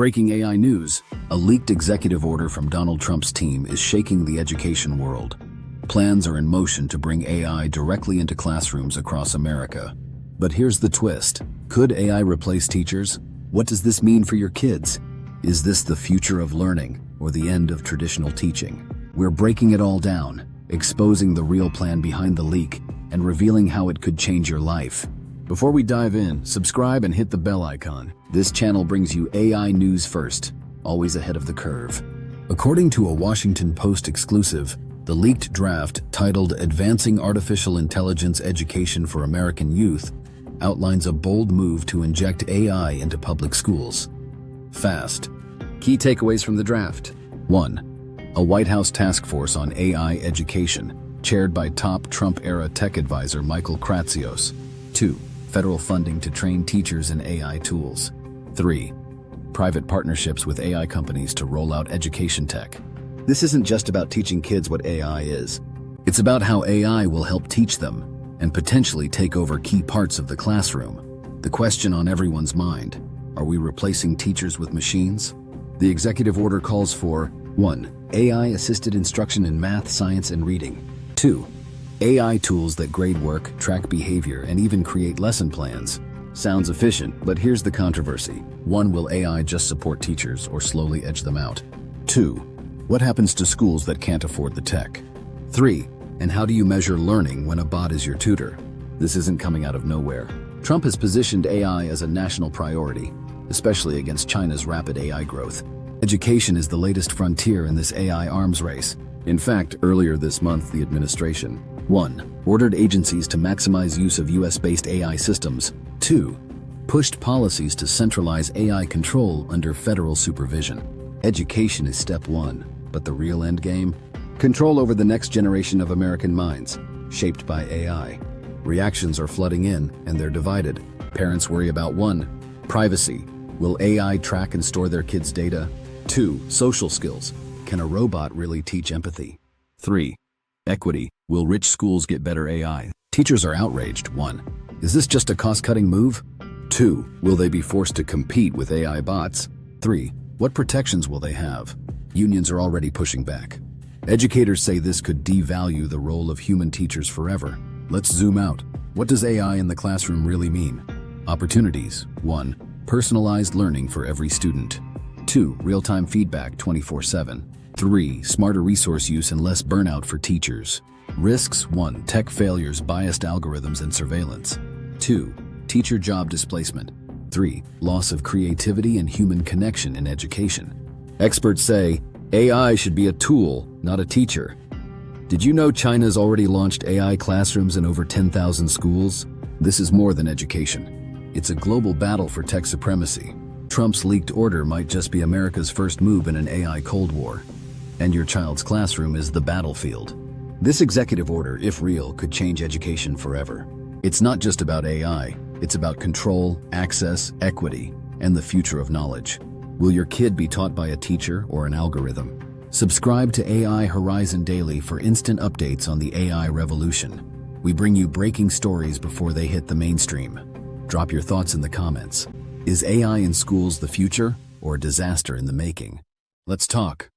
Breaking AI news. A leaked executive order from Donald Trump's team is shaking the education world. Plans are in motion to bring AI directly into classrooms across America. But here's the twist. Could AI replace teachers? What does this mean for your kids? Is this the future of learning or the end of traditional teaching? We're breaking it all down, exposing the real plan behind the leak, and revealing how it could change your life. Before we dive in, subscribe and hit the bell icon. This channel brings you AI news first, always ahead of the curve. According to a Washington Post exclusive, the leaked draft, titled Advancing Artificial Intelligence Education for American Youth, outlines a bold move to inject AI into public schools. Fast. Key takeaways from the draft. 1. A White House task force on AI education, chaired by top Trump-era tech advisor Michael Kratsios. 2. Federal funding to train teachers in AI tools. 3. Private partnerships with AI companies to roll out education tech. This isn't just about teaching kids what AI is. It's about how AI will help teach them and potentially take over key parts of the classroom. The question on everyone's mind: are we replacing teachers with machines? The executive order calls for 1. AI-assisted instruction in math, science, and reading. 2. AI tools that grade work, track behavior, and even create lesson plans. Sounds efficient, but here's the controversy. 1. Will AI just support teachers or slowly edge them out? 2. What happens to schools that can't afford the tech? 3. And how do you measure learning when a bot is your tutor? This isn't coming out of nowhere. Trump has positioned AI as a national priority, especially against China's rapid AI growth. Education is the latest frontier in this AI arms race. In fact, earlier this month, the administration 1. Ordered agencies to maximize use of US-based AI systems. 2. Pushed policies to centralize AI control under federal supervision. Education is step 1, but the real end game? Control over the next generation of American minds, shaped by AI. Reactions are flooding in, and they're divided. Parents worry about 1. Privacy. Will AI track and store their kids' data? 2. Social skills. Can a robot really teach empathy? 3. Equity. Will rich schools get better AI? Teachers are outraged. 1. Is this just a cost-cutting move? 2. Will they be forced to compete with AI bots? 3. What protections will they have? Unions are already pushing back. Educators say this could devalue the role of human teachers forever. Let's zoom out. What does AI in the classroom really mean? Opportunities. 1. Personalized learning for every student. 2. Real-time feedback 24/7. 3. Smarter resource use and less burnout for teachers. Risks. 1. Tech failures, biased algorithms, and surveillance. 2. Teacher job displacement. 3. Loss of creativity and human connection in education. Experts say AI should be a tool, not a teacher. Did you know China's already launched AI classrooms in over 10,000 schools? This is more than education. It's a global battle for tech supremacy. Trump's leaked order might just be America's first move in an AI Cold War. And your child's classroom is the battlefield. This executive order, if real, could change education forever. It's not just about AI, it's about control, access, equity, and the future of knowledge. Will your kid be taught by a teacher or an algorithm? Subscribe to AI Horizon Daily for instant updates on the AI revolution. We bring you breaking stories before they hit the mainstream. Drop your thoughts in the comments. Is AI in schools the future or a disaster in the making? Let's talk.